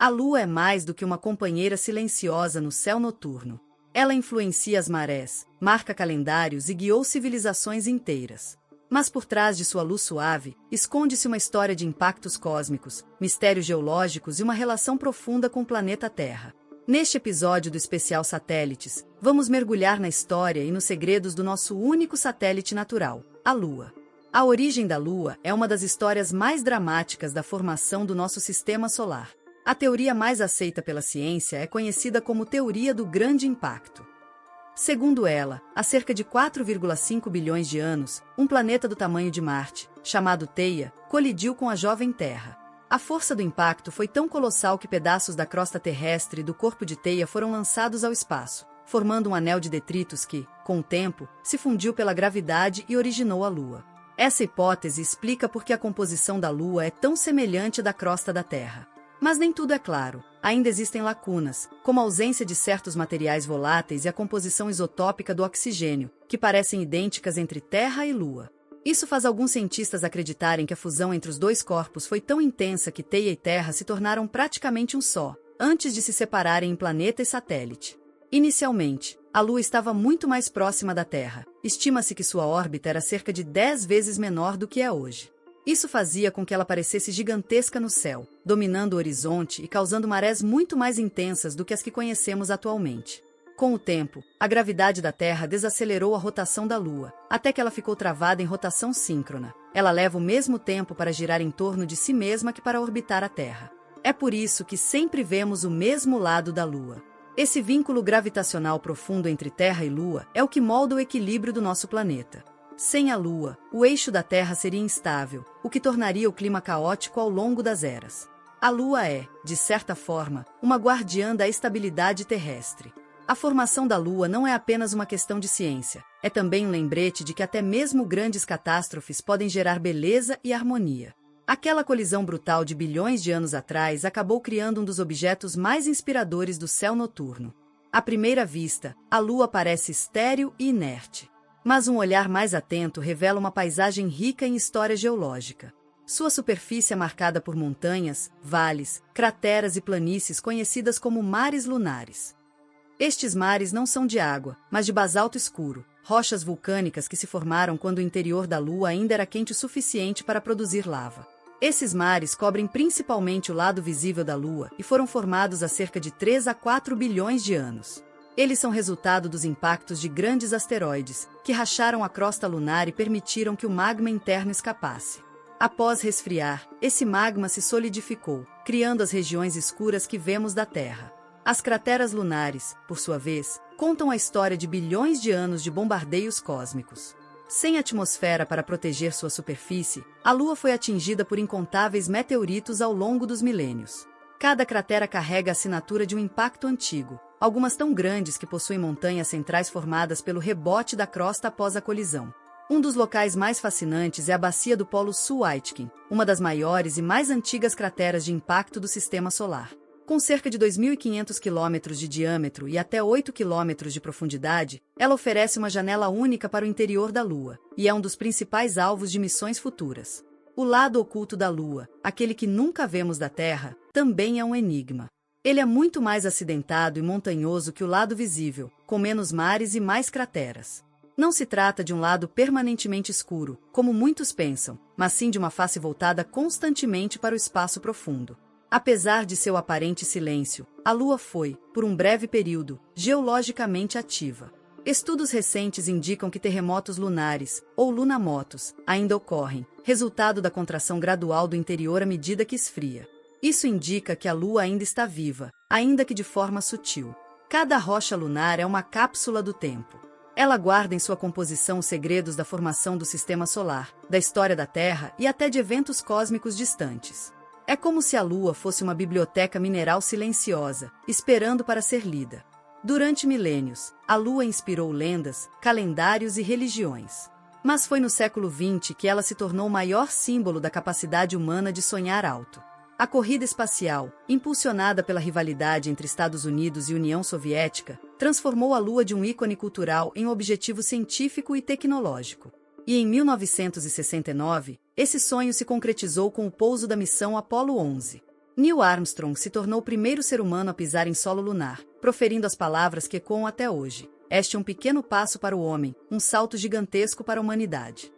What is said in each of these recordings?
A Lua é mais do que uma companheira silenciosa no céu noturno. Ela influencia as marés, marca calendários e guiou civilizações inteiras. Mas por trás de sua luz suave, esconde-se uma história de impactos cósmicos, mistérios geológicos e uma relação profunda com o planeta Terra. Neste episódio do especial Satélites, vamos mergulhar na história e nos segredos do nosso único satélite natural, a Lua. A origem da Lua é uma das histórias mais dramáticas da formação do nosso sistema solar. A teoria mais aceita pela ciência é conhecida como Teoria do Grande Impacto. Segundo ela, há cerca de 4,5 bilhões de anos, um planeta do tamanho de Marte, chamado Theia, colidiu com a jovem Terra. A força do impacto foi tão colossal que pedaços da crosta terrestre e do corpo de Theia foram lançados ao espaço, formando um anel de detritos que, com o tempo, se fundiu pela gravidade e originou a Lua. Essa hipótese explica por que a composição da Lua é tão semelhante à da crosta da Terra. Mas nem tudo é claro. Ainda existem lacunas, como a ausência de certos materiais voláteis e a composição isotópica do oxigênio, que parecem idênticas entre Terra e Lua. Isso faz alguns cientistas acreditarem que a fusão entre os dois corpos foi tão intensa que Theia e Terra se tornaram praticamente um só, antes de se separarem em planeta e satélite. Inicialmente, a Lua estava muito mais próxima da Terra. Estima-se que sua órbita era cerca de 10 vezes menor do que é hoje. Isso fazia com que ela parecesse gigantesca no céu, dominando o horizonte e causando marés muito mais intensas do que as que conhecemos atualmente. Com o tempo, a gravidade da Terra desacelerou a rotação da Lua, até que ela ficou travada em rotação síncrona. Ela leva o mesmo tempo para girar em torno de si mesma que para orbitar a Terra. É por isso que sempre vemos o mesmo lado da Lua. Esse vínculo gravitacional profundo entre Terra e Lua é o que molda o equilíbrio do nosso planeta. Sem a Lua, o eixo da Terra seria instável, o que tornaria o clima caótico ao longo das eras. A Lua é, de certa forma, uma guardiã da estabilidade terrestre. A formação da Lua não é apenas uma questão de ciência, é também um lembrete de que até mesmo grandes catástrofes podem gerar beleza e harmonia. Aquela colisão brutal de bilhões de anos atrás acabou criando um dos objetos mais inspiradores do céu noturno. À primeira vista, a Lua parece estéril e inerte. Mas um olhar mais atento revela uma paisagem rica em história geológica. Sua superfície é marcada por montanhas, vales, crateras e planícies conhecidas como mares lunares. Estes mares não são de água, mas de basalto escuro, rochas vulcânicas que se formaram quando o interior da Lua ainda era quente o suficiente para produzir lava. Esses mares cobrem principalmente o lado visível da Lua e foram formados há cerca de 3 a 4 bilhões de anos. Eles são resultado dos impactos de grandes asteroides, que racharam a crosta lunar e permitiram que o magma interno escapasse. Após resfriar, esse magma se solidificou, criando as regiões escuras que vemos da Terra. As crateras lunares, por sua vez, contam a história de bilhões de anos de bombardeios cósmicos. Sem atmosfera para proteger sua superfície, a Lua foi atingida por incontáveis meteoritos ao longo dos milênios. Cada cratera carrega a assinatura de um impacto antigo, algumas tão grandes que possuem montanhas centrais formadas pelo rebote da crosta após a colisão. Um dos locais mais fascinantes é a Bacia do Polo Sul-Aitken, uma das maiores e mais antigas crateras de impacto do Sistema Solar. Com cerca de 2.500 quilômetros de diâmetro e até 8 quilômetros de profundidade, ela oferece uma janela única para o interior da Lua, e é um dos principais alvos de missões futuras. O lado oculto da Lua, aquele que nunca vemos da Terra, também é um enigma. Ele é muito mais acidentado e montanhoso que o lado visível, com menos mares e mais crateras. Não se trata de um lado permanentemente escuro, como muitos pensam, mas sim de uma face voltada constantemente para o espaço profundo. Apesar de seu aparente silêncio, a Lua foi, por um breve período, geologicamente ativa. Estudos recentes indicam que terremotos lunares, ou lunamotos, ainda ocorrem, resultado da contração gradual do interior à medida que esfria. Isso indica que a Lua ainda está viva, ainda que de forma sutil. Cada rocha lunar é uma cápsula do tempo. Ela guarda em sua composição os segredos da formação do Sistema Solar, da história da Terra e até de eventos cósmicos distantes. É como se a Lua fosse uma biblioteca mineral silenciosa, esperando para ser lida. Durante milênios, a Lua inspirou lendas, calendários e religiões. Mas foi no século XX que ela se tornou o maior símbolo da capacidade humana de sonhar alto. A corrida espacial, impulsionada pela rivalidade entre Estados Unidos e União Soviética, transformou a Lua de um ícone cultural em um objetivo científico e tecnológico. E em 1969, esse sonho se concretizou com o pouso da missão Apollo 11. Neil Armstrong se tornou o primeiro ser humano a pisar em solo lunar, proferindo as palavras que ecoam até hoje. Este é um pequeno passo para o homem, um salto gigantesco para a humanidade.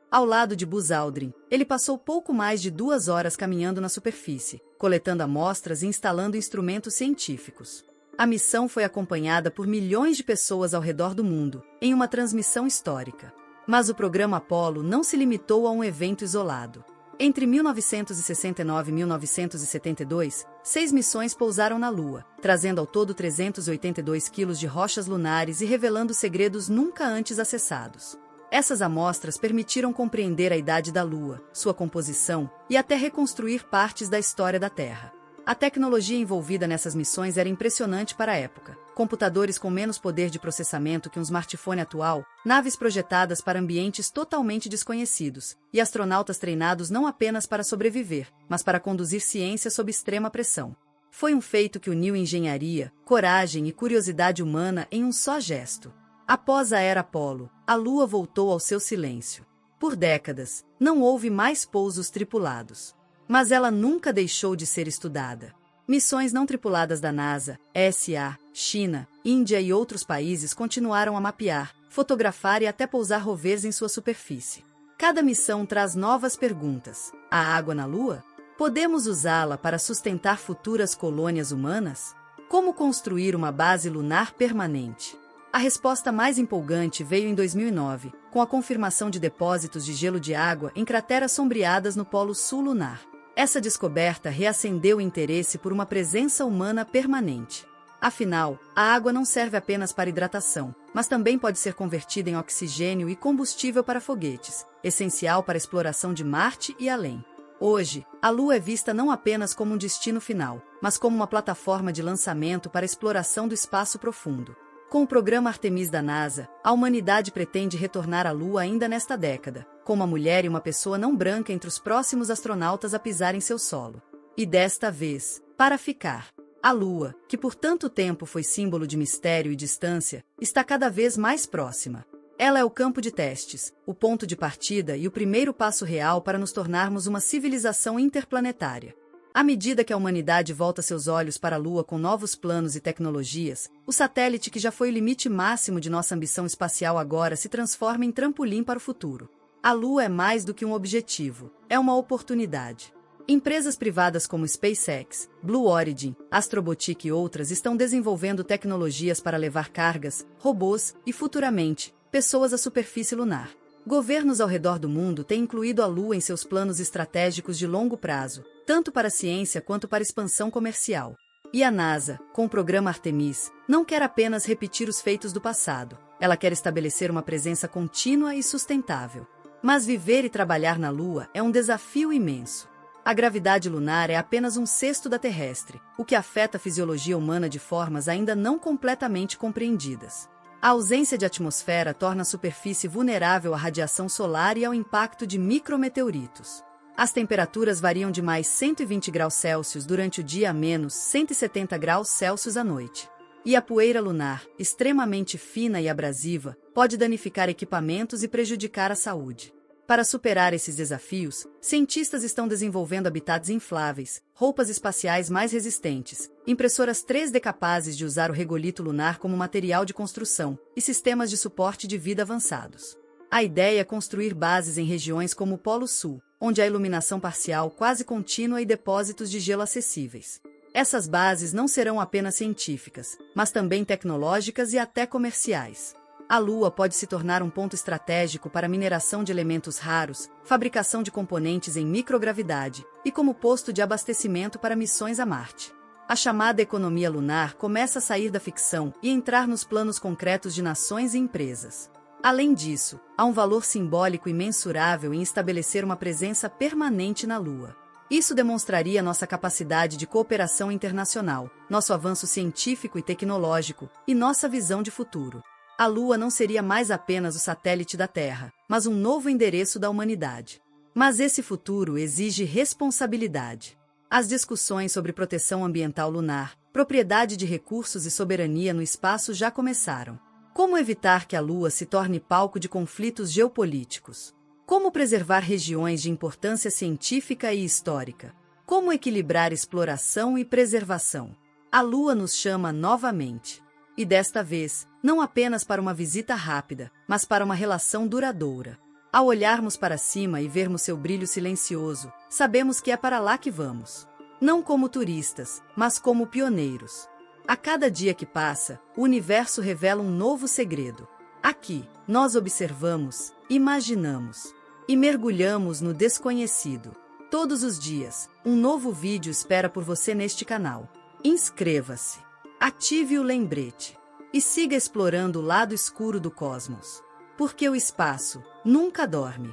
Ao lado de Buzz Aldrin, ele passou pouco mais de 2 horas caminhando na superfície, coletando amostras e instalando instrumentos científicos. A missão foi acompanhada por milhões de pessoas ao redor do mundo, em uma transmissão histórica. Mas o programa Apollo não se limitou a um evento isolado. Entre 1969 e 1972, 6 missões pousaram na Lua, trazendo ao todo 382 quilos de rochas lunares e revelando segredos nunca antes acessados. Essas amostras permitiram compreender a idade da Lua, sua composição e até reconstruir partes da história da Terra. A tecnologia envolvida nessas missões era impressionante para a época. Computadores com menos poder de processamento que um smartphone atual, naves projetadas para ambientes totalmente desconhecidos, e astronautas treinados não apenas para sobreviver, mas para conduzir ciência sob extrema pressão. Foi um feito que uniu engenharia, coragem e curiosidade humana em um só gesto. Após a era Apollo, a Lua voltou ao seu silêncio. Por décadas, não houve mais pousos tripulados. Mas ela nunca deixou de ser estudada. Missões não tripuladas da NASA, ESA, China, Índia e outros países continuaram a mapear, fotografar e até pousar rovers em sua superfície. Cada missão traz novas perguntas. Há água na Lua? Podemos usá-la para sustentar futuras colônias humanas? Como construir uma base lunar permanente? A resposta mais empolgante veio em 2009, com a confirmação de depósitos de gelo de água em crateras sombreadas no Polo Sul lunar. Essa descoberta reacendeu o interesse por uma presença humana permanente. Afinal, a água não serve apenas para hidratação, mas também pode ser convertida em oxigênio e combustível para foguetes, essencial para a exploração de Marte e além. Hoje, a Lua é vista não apenas como um destino final, mas como uma plataforma de lançamento para a exploração do espaço profundo. Com o programa Artemis da NASA, a humanidade pretende retornar à Lua ainda nesta década, com uma mulher e uma pessoa não branca entre os próximos astronautas a pisar em seu solo. E desta vez, para ficar. A Lua, que por tanto tempo foi símbolo de mistério e distância, está cada vez mais próxima. Ela é o campo de testes, o ponto de partida e o primeiro passo real para nos tornarmos uma civilização interplanetária. À medida que a humanidade volta seus olhos para a Lua com novos planos e tecnologias, o satélite que já foi o limite máximo de nossa ambição espacial agora se transforma em trampolim para o futuro. A Lua é mais do que um objetivo, é uma oportunidade. Empresas privadas como SpaceX, Blue Origin, Astrobotic e outras estão desenvolvendo tecnologias para levar cargas, robôs e, futuramente, pessoas à superfície lunar. Governos ao redor do mundo têm incluído a Lua em seus planos estratégicos de longo prazo, tanto para a ciência quanto para a expansão comercial. E a NASA, com o programa Artemis, não quer apenas repetir os feitos do passado, ela quer estabelecer uma presença contínua e sustentável. Mas viver e trabalhar na Lua é um desafio imenso. A gravidade lunar é apenas um sexto da terrestre, o que afeta a fisiologia humana de formas ainda não completamente compreendidas. A ausência de atmosfera torna a superfície vulnerável à radiação solar e ao impacto de micrometeoritos. As temperaturas variam de mais 120 graus Celsius durante o dia a menos 170 graus Celsius à noite. E a poeira lunar, extremamente fina e abrasiva, pode danificar equipamentos e prejudicar a saúde. Para superar esses desafios, cientistas estão desenvolvendo habitats infláveis, roupas espaciais mais resistentes, impressoras 3D capazes de usar o regolito lunar como material de construção e sistemas de suporte de vida avançados. A ideia é construir bases em regiões como o Polo Sul, onde há iluminação parcial quase contínua e depósitos de gelo acessíveis. Essas bases não serão apenas científicas, mas também tecnológicas e até comerciais. A Lua pode se tornar um ponto estratégico para a mineração de elementos raros, fabricação de componentes em microgravidade e como posto de abastecimento para missões a Marte. A chamada economia lunar começa a sair da ficção e entrar nos planos concretos de nações e empresas. Além disso, há um valor simbólico imensurável em estabelecer uma presença permanente na Lua. Isso demonstraria nossa capacidade de cooperação internacional, nosso avanço científico e tecnológico e nossa visão de futuro. A Lua não seria mais apenas o satélite da Terra, mas um novo endereço da humanidade. Mas esse futuro exige responsabilidade. As discussões sobre proteção ambiental lunar, propriedade de recursos e soberania no espaço já começaram. Como evitar que a Lua se torne palco de conflitos geopolíticos? Como preservar regiões de importância científica e histórica? Como equilibrar exploração e preservação? A Lua nos chama novamente. E desta vez, não apenas para uma visita rápida, mas para uma relação duradoura. Ao olharmos para cima e vermos seu brilho silencioso, sabemos que é para lá que vamos. Não como turistas, mas como pioneiros. A cada dia que passa, o universo revela um novo segredo. Aqui, nós observamos, imaginamos e mergulhamos no desconhecido. Todos os dias, um novo vídeo espera por você neste canal. Inscreva-se, ative o lembrete e siga explorando o lado escuro do cosmos. Porque o espaço nunca dorme.